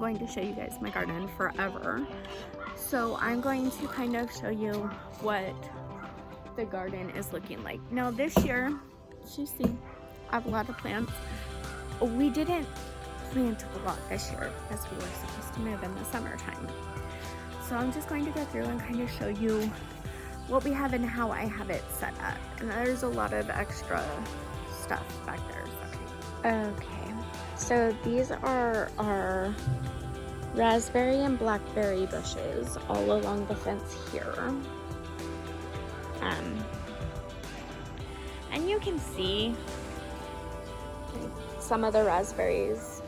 going to show you guys my garden forever. So I'm going to kind of show you what the garden is looking like. Now this year, as you see, I have a lot of plants. We didn't plant a lot this year as we were supposed to move in the summertime. So I'm just going to go through and kind of show you what we have and how I have it set up. And there's a lot of extra stuff back there. Sorry. Okay, so these are our raspberry and blackberry bushes all along the fence here. And you can see some of the raspberries.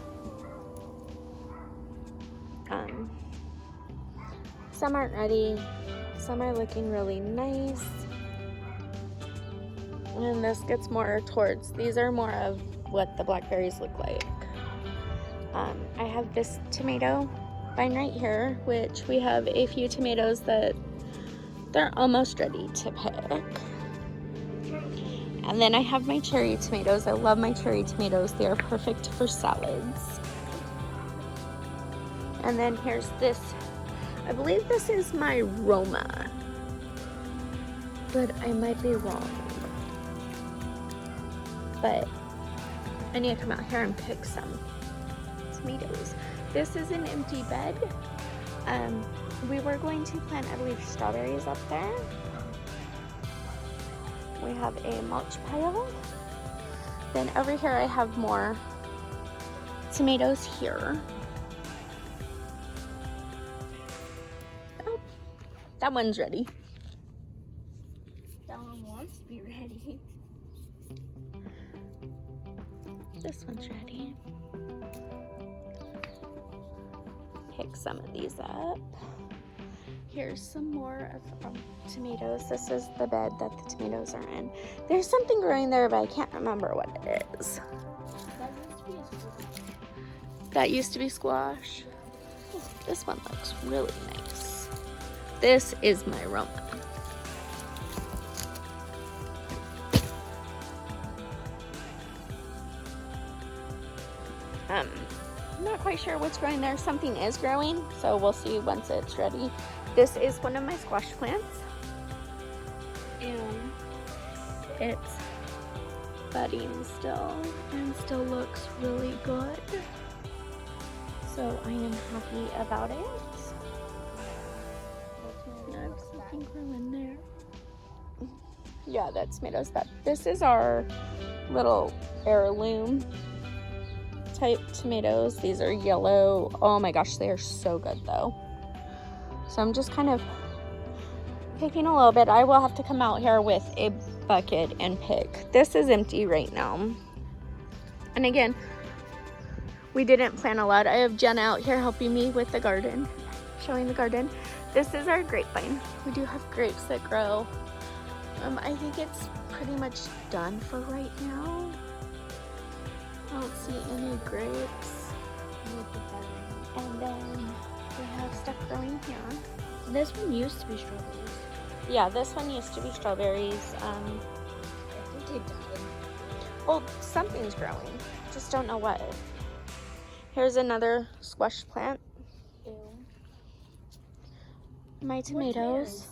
Some aren't ready, some are looking really nice. And this gets more towards, these are more of what the blackberries look like. I have this tomato vine right here, which we have a few tomatoes that they're almost ready to pick. And then I have my cherry tomatoes. I love my cherry tomatoes. They are perfect for salads. And then here's this. I believe this is my Roma, but I might be wrong. But I need to come out here and pick some tomatoes. This is an empty bed. We were going to plant, I believe, strawberries up there. We have a mulch pile. Then over here I have more tomatoes here. Oh, that one's ready. That one wants to be ready. This one's ready. Pick some of these up. Here's some more of tomatoes. This is the bed that the tomatoes are in. There's something growing there, but I can't remember what it is. That used to be squash. This one looks really nice. This is my Roma. I'm not quite sure what's growing there. Something is growing, so we'll see once it's ready. This is one of my squash plants, and it's budding still and still looks really good. So I am happy about it. There's something growing there. Yeah, that's tomatoes. This is our little heirloom type tomatoes. These are yellow. Oh my gosh, they are so good though. So I'm just kind of picking a little bit. I will have to come out here with a bucket and pick. This is empty right now. And again, we didn't plant a lot. I have Jenna out here helping me with the garden, showing the garden. This is our grapevine. We do have grapes that grow. I think it's pretty much done for right now. I don't see any grapes. And then we have stuff growing here. This one used to be strawberries. Yeah, this one used to be strawberries. I think they died. Well, something's growing. Just don't know what. Here's another squash plant. Ew. My tomatoes.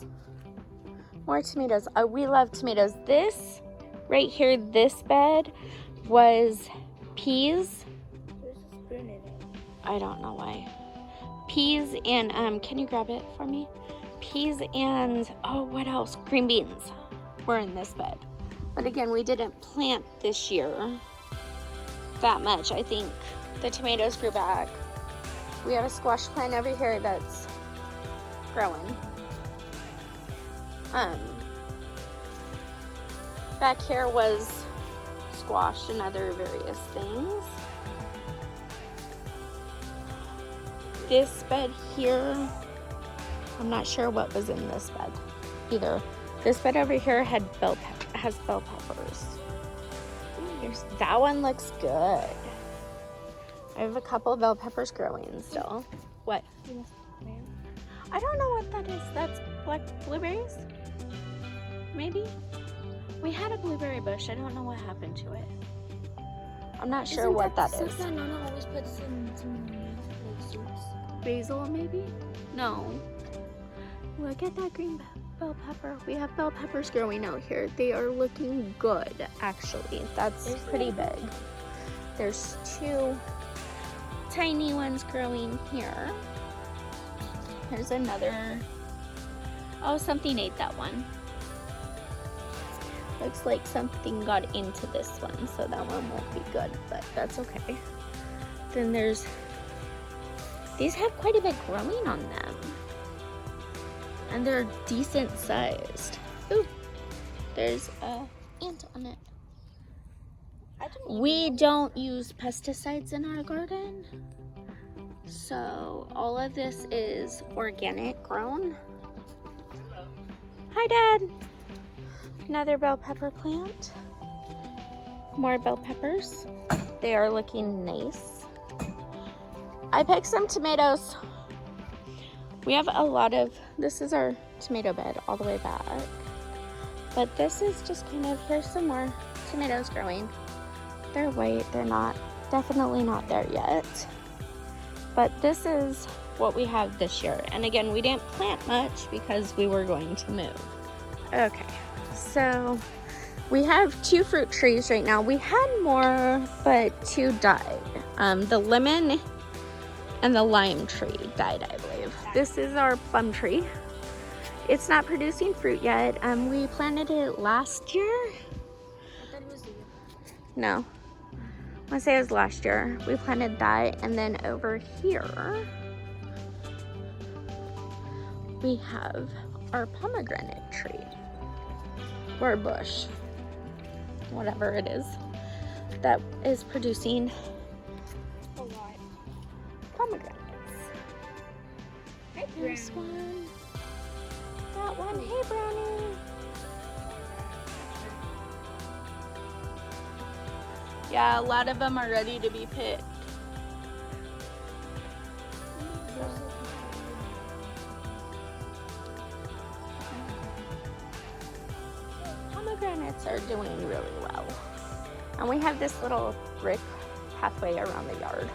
More tomatoes. We love tomatoes. This right here, this bed was peas. There's a spoon in it. I don't know why. Peas and can you grab it for me? Peas and oh, what else? Green beans were in this bed. But again, we didn't plant this year that much. I think the tomatoes grew back. We have a squash plant over here that's growing. Back here was squash and other various things. This bed here, I'm not sure what was in this bed either. This bed over here has bell peppers. That one looks good. I have a couple of bell peppers growing still. What? I don't know what that is. That's like blueberries? Maybe? We had a blueberry bush. I don't know what happened to it. I'm not sure what that is. Nana always puts in some Basil, maybe? No. Look at that green bell pepper. We have bell peppers growing out here. They are looking good, actually. That's pretty big. There's 2 tiny ones growing here. There's another. Oh, something ate that one. Looks like something got into this one, so that one won't be good, but that's okay. Then these have quite a bit growing on them. And they're decent sized. Ooh, there's a ant on it. We don't use pesticides in our garden. So all of this is organic grown. Hi, Dad. Another bell pepper plant. More bell peppers. They are looking nice. I picked some tomatoes. We have a lot of, this is our tomato bed all the way back. But this is just kind of, here's some more tomatoes growing. They're white, they're definitely not there yet. But this is what we have this year. And again, we didn't plant much because we were going to move. Okay, so we have 2 fruit trees right now. We had more, but 2 died. The lemon and the lime tree died, I believe. This is our plum tree. It's not producing fruit yet. We planted it last year. I thought it was the year. No, I want to say it was last year. We planted that, and then over here we have our pomegranate tree or bush, whatever it is, that is producing A lot. pomegranates. Hi, There's Brownie. one. That one. Hey, Brownie. Yeah, a lot of them are ready to be picked. Pomegranates are doing really well. And we have this little brick pathway around the yard.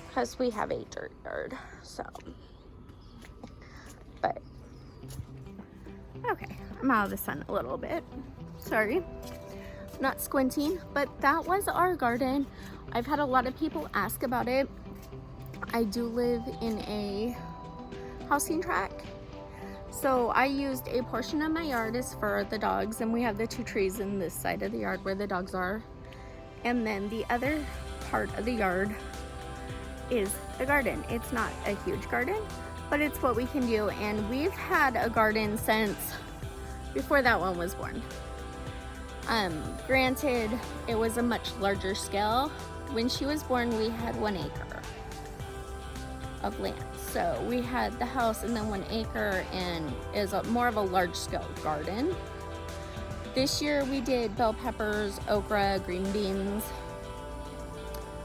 Because we have a dirt yard, so. But, okay, I'm out of the sun a little bit. Sorry, not squinting, but that was our garden. I've had a lot of people ask about it. I do live in a housing tract, so I used a portion of my yard is for the dogs, and we have the 2 trees in this side of the yard where the dogs are, and then the other part of the yard is the garden. It's not a huge garden, but it's what we can do, and we've had a garden since before that one was born. Granted, it was a much larger scale. When she was born, we had 1 acre of land. So we had the house and then 1 acre, and is more of a large scale garden. This year we did bell peppers, okra, green beans,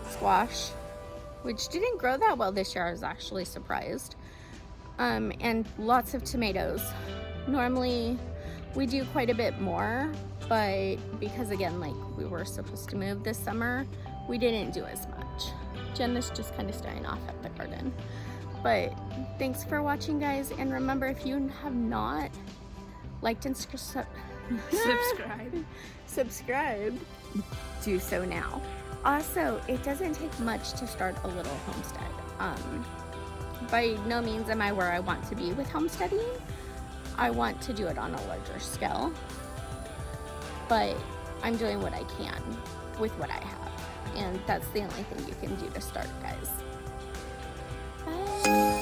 squash, which didn't grow that well this year. I was actually surprised. And lots of tomatoes. Normally we do quite a bit more, but because again, like we were supposed to move this summer, we didn't do as much. Jen is just kind of staring off at the garden. But thanks for watching, guys, and remember, if you have not liked and subscribe, do so now. Also, it doesn't take much to start a little homestead. By no means am I where I want to be with homesteading. I want to do it on a larger scale, but I'm doing what I can with what I have, and that's the only thing you can do to start, guys. Bye.